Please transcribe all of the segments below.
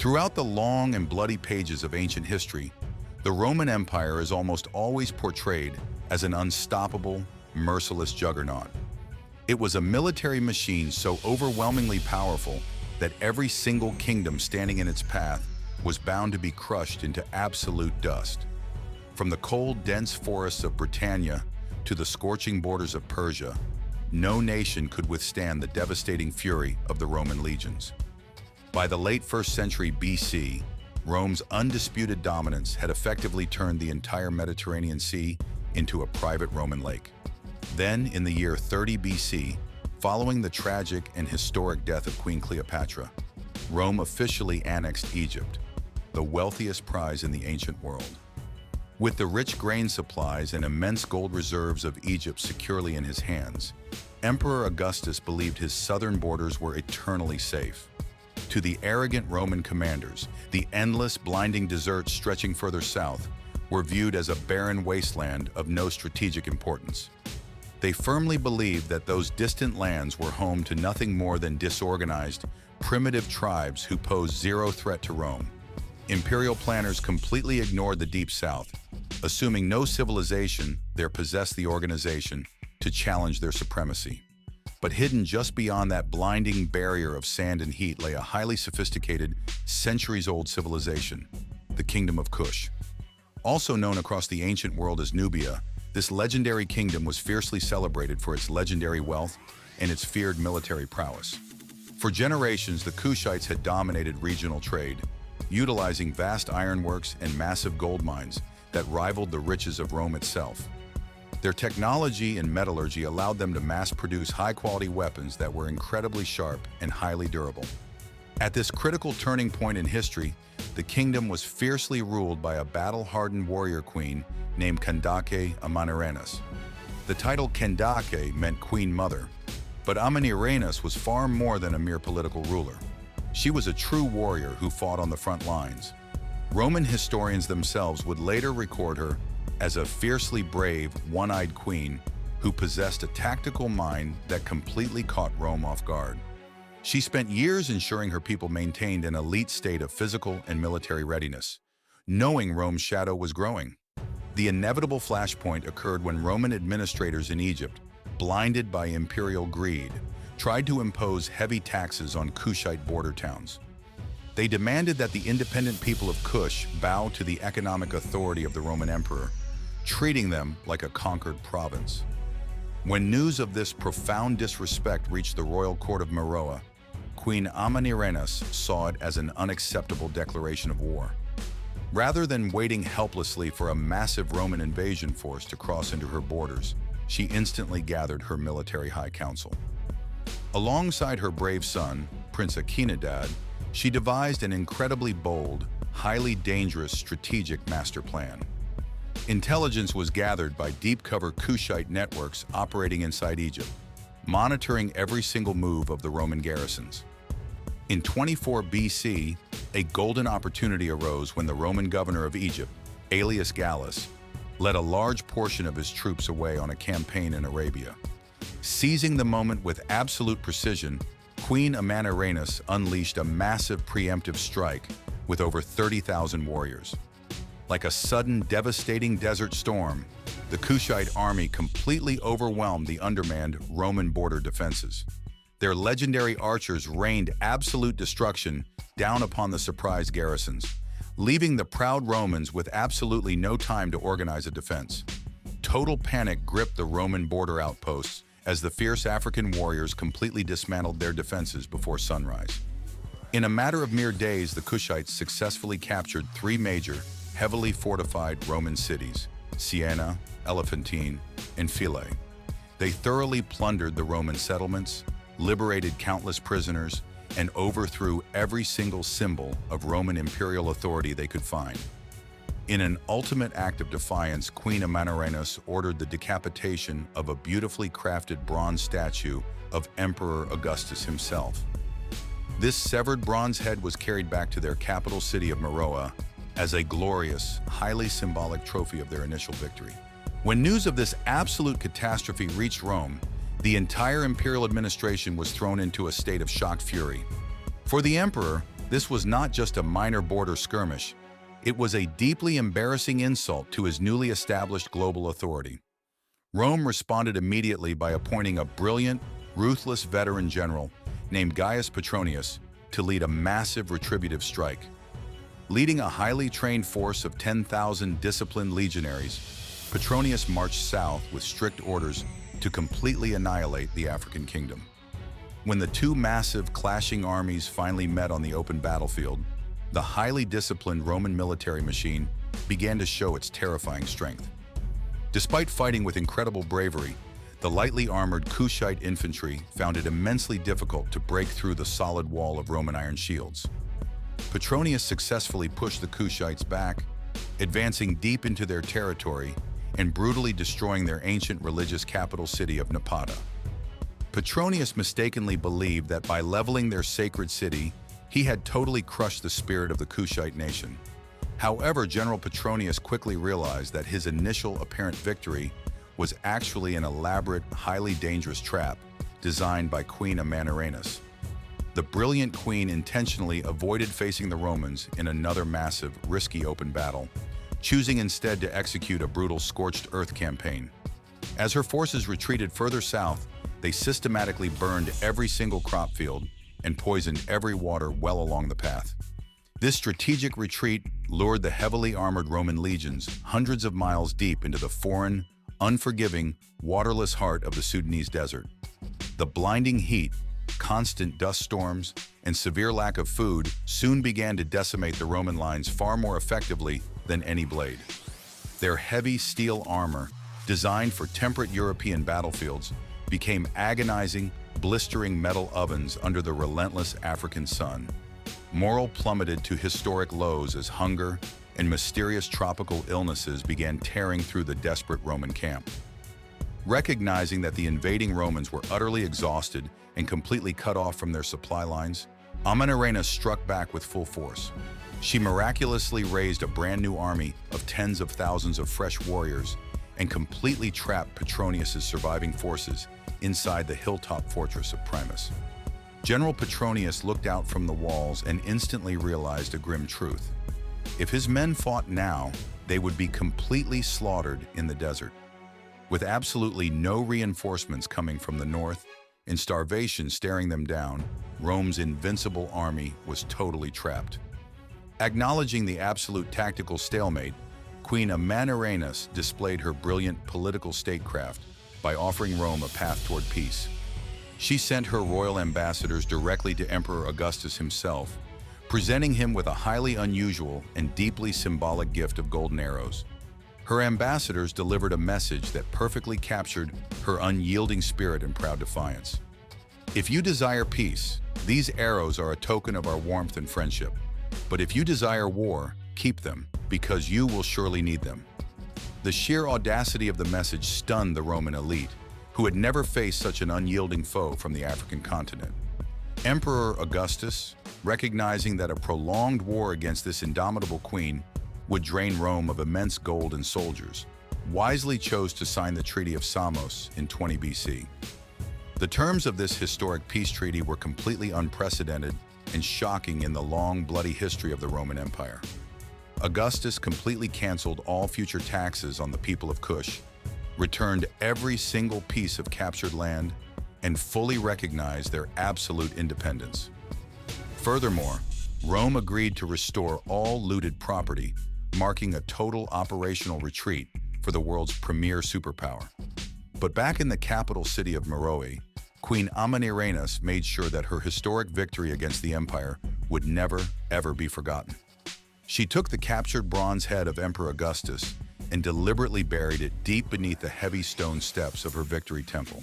Throughout the long and bloody pages of ancient history, the Roman Empire is almost always portrayed as an unstoppable, merciless juggernaut. It was a military machine so overwhelmingly powerful that every single kingdom standing in its path was bound to be crushed into absolute dust. From the cold, dense forests of Britannia to the scorching borders of Persia, no nation could withstand the devastating fury of the Roman legions. By the late 1st century BC, Rome's undisputed dominance had effectively turned the entire Mediterranean Sea into a private Roman lake. Then, in the year 30 BC, following the tragic and historic death of Queen Cleopatra, Rome officially annexed Egypt, the wealthiest prize in the ancient world. With the rich grain supplies and immense gold reserves of Egypt securely in his hands, Emperor Augustus believed his southern borders were eternally safe. To the arrogant Roman commanders, the endless, blinding deserts stretching further south were viewed as a barren wasteland of no strategic importance. They firmly believed that those distant lands were home to nothing more than disorganized, primitive tribes who posed zero threat to Rome. Imperial planners completely ignored the Deep South, assuming no civilization there possessed the organization to challenge their supremacy. But hidden just beyond that blinding barrier of sand and heat lay a highly sophisticated, centuries-old civilization, the Kingdom of Kush. Also known across the ancient world as Nubia, this legendary kingdom was fiercely celebrated for its legendary wealth and its feared military prowess. For generations, the Kushites had dominated regional trade, utilizing vast ironworks and massive gold mines that rivaled the riches of Rome itself. Their technology and metallurgy allowed them to mass-produce high-quality weapons that were incredibly sharp and highly durable. At this critical turning point in history, the kingdom was fiercely ruled by a battle-hardened warrior queen named Candace Amanirenas. The title Candace meant Queen Mother, but Amanirenas was far more than a mere political ruler. She was a true warrior who fought on the front lines. Roman historians themselves would later record her as a fiercely brave, one-eyed queen who possessed a tactical mind that completely caught Rome off guard. She spent years ensuring her people maintained an elite state of physical and military readiness, knowing Rome's shadow was growing. The inevitable flashpoint occurred when Roman administrators in Egypt, blinded by imperial greed, tried to impose heavy taxes on Kushite border towns. They demanded that the independent people of Kush bow to the economic authority of the Roman emperor, treating them like a conquered province. When news of this profound disrespect reached the royal court of Meroe, Queen Amanirenas saw it as an unacceptable declaration of war. Rather than waiting helplessly for a massive Roman invasion force to cross into her borders, she instantly gathered her military high council. Alongside her brave son, Prince Candace, she devised an incredibly bold, highly dangerous strategic master plan. Intelligence was gathered by deep-cover Kushite networks operating inside Egypt, monitoring every single move of the Roman garrisons. In 24 BC, a golden opportunity arose when the Roman governor of Egypt, Aelius Gallus, led a large portion of his troops away on a campaign in Arabia. Seizing the moment with absolute precision, Queen Amanirenas unleashed a massive preemptive strike with over 30,000 warriors. Like a sudden, devastating desert storm, the Kushite army completely overwhelmed the undermanned Roman border defenses. Their legendary archers rained absolute destruction down upon the surprised garrisons, leaving the proud Romans with absolutely no time to organize a defense. Total panic gripped the Roman border outposts as the fierce African warriors completely dismantled their defenses before sunrise. In a matter of mere days, the Kushites successfully captured three major, heavily fortified Roman cities: Siena, Elephantine, and Philae. They thoroughly plundered the Roman settlements, liberated countless prisoners, and overthrew every single symbol of Roman imperial authority they could find. In an ultimate act of defiance, Queen Amanirenas ordered the decapitation of a beautifully crafted bronze statue of Emperor Augustus himself. This severed bronze head was carried back to their capital city of Meroe as a glorious, highly symbolic trophy of their initial victory. When news of this absolute catastrophe reached Rome, the entire imperial administration was thrown into a state of shocked fury. For the emperor, This was not just a minor border skirmish, it was a deeply embarrassing insult to his newly established global authority. Rome responded immediately by appointing a brilliant, ruthless veteran general named Gaius Petronius to lead a massive retributive strike. Leading a highly trained force of 10,000 disciplined legionaries, Petronius marched south with strict orders to completely annihilate the African kingdom. When the two massive, clashing armies finally met on the open battlefield, the highly disciplined Roman military machine began to show its terrifying strength. Despite fighting with incredible bravery, the lightly armored Kushite infantry found it immensely difficult to break through the solid wall of Roman iron shields. Petronius successfully pushed the Kushites back, advancing deep into their territory and brutally destroying their ancient religious capital city of Napata. Petronius mistakenly believed that by leveling their sacred city, he had totally crushed the spirit of the Kushite nation. However, General Petronius quickly realized that his initial apparent victory was actually an elaborate, highly dangerous trap designed by Queen Amanirenas. The brilliant queen intentionally avoided facing the Romans in another massive, risky open battle, choosing instead to execute a brutal scorched earth campaign. As her forces retreated further south, they systematically burned every single crop field and poisoned every water well along the path. This strategic retreat lured the heavily armored Roman legions hundreds of miles deep into the foreign, unforgiving, waterless heart of the Sudanese desert. The blinding heat, constant dust storms, and severe lack of food soon began to decimate the Roman lines far more effectively than any blade. Their heavy steel armor, designed for temperate European battlefields, became agonizing, blistering metal ovens under the relentless African sun. Morale plummeted to historic lows as hunger and mysterious tropical illnesses began tearing through the desperate Roman camp. Recognizing that the invading Romans were utterly exhausted and completely cut off from their supply lines, Amanirenas struck back with full force. She miraculously raised a brand new army of tens of thousands of fresh warriors and completely trapped Petronius's surviving forces inside the hilltop fortress of Primus. General Petronius looked out from the walls and instantly realized a grim truth. If his men fought now, they would be completely slaughtered in the desert. With absolutely no reinforcements coming from the north and starvation staring them down, Rome's invincible army was totally trapped. Acknowledging the absolute tactical stalemate, Queen Amanirenas displayed her brilliant political statecraft by offering Rome a path toward peace. She sent her royal ambassadors directly to Emperor Augustus himself, presenting him with a highly unusual and deeply symbolic gift of golden arrows. Her ambassadors delivered a message that perfectly captured her unyielding spirit and proud defiance. If you desire peace, these arrows are a token of our warmth and friendship. But if you desire war, keep them, because you will surely need them. The sheer audacity of the message stunned the Roman elite, who had never faced such an unyielding foe from the African continent. Emperor Augustus, recognizing that a prolonged war against this indomitable queen would drain Rome of immense gold and soldiers, wisely chose to sign the Treaty of Samos in 20 BC. The terms of this historic peace treaty were completely unprecedented and shocking in the long, bloody history of the Roman Empire. Augustus completely canceled all future taxes on the people of Kush, returned every single piece of captured land, and fully recognized their absolute independence. Furthermore, Rome agreed to restore all looted property, marking a total operational retreat for the world's premier superpower. But back in the capital city of Meroe, Queen Amanirenas made sure that her historic victory against the empire would never, ever be forgotten. She took the captured bronze head of Emperor Augustus and deliberately buried it deep beneath the heavy stone steps of her victory temple.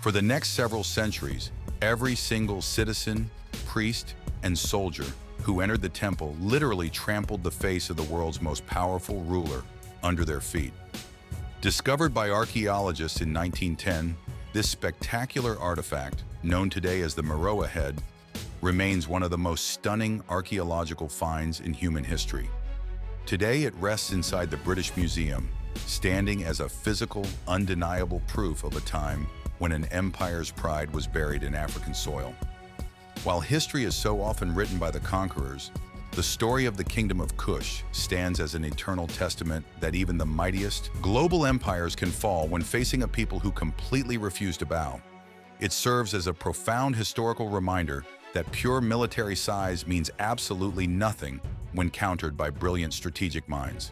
For the next several centuries, every single citizen, priest, and soldier who entered the temple literally trampled the face of the world's most powerful ruler under their feet. Discovered by archaeologists in 1910, this spectacular artifact, known today as the Meroe head, remains one of the most stunning archaeological finds in human history. Today it rests inside the British Museum, standing as a physical, undeniable proof of a time when an empire's pride was buried in African soil. While history is so often written by the conquerors, the story of the Kingdom of Kush stands as an eternal testament that even the mightiest global empires can fall when facing a people who completely refuse to bow. It serves as a profound historical reminder that pure military size means absolutely nothing when countered by brilliant strategic minds.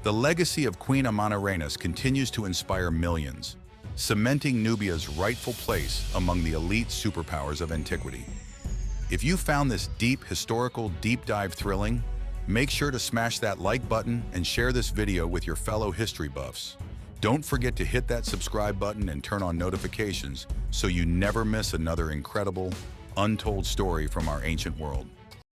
The legacy of Queen Amanirenas continues to inspire millions, cementing Nubia's rightful place among the elite superpowers of antiquity. If you found this deep historical deep dive thrilling, make sure to smash that like button and share this video with your fellow history buffs. Don't forget to hit that subscribe button and turn on notifications so you never miss another incredible, untold story from our ancient world.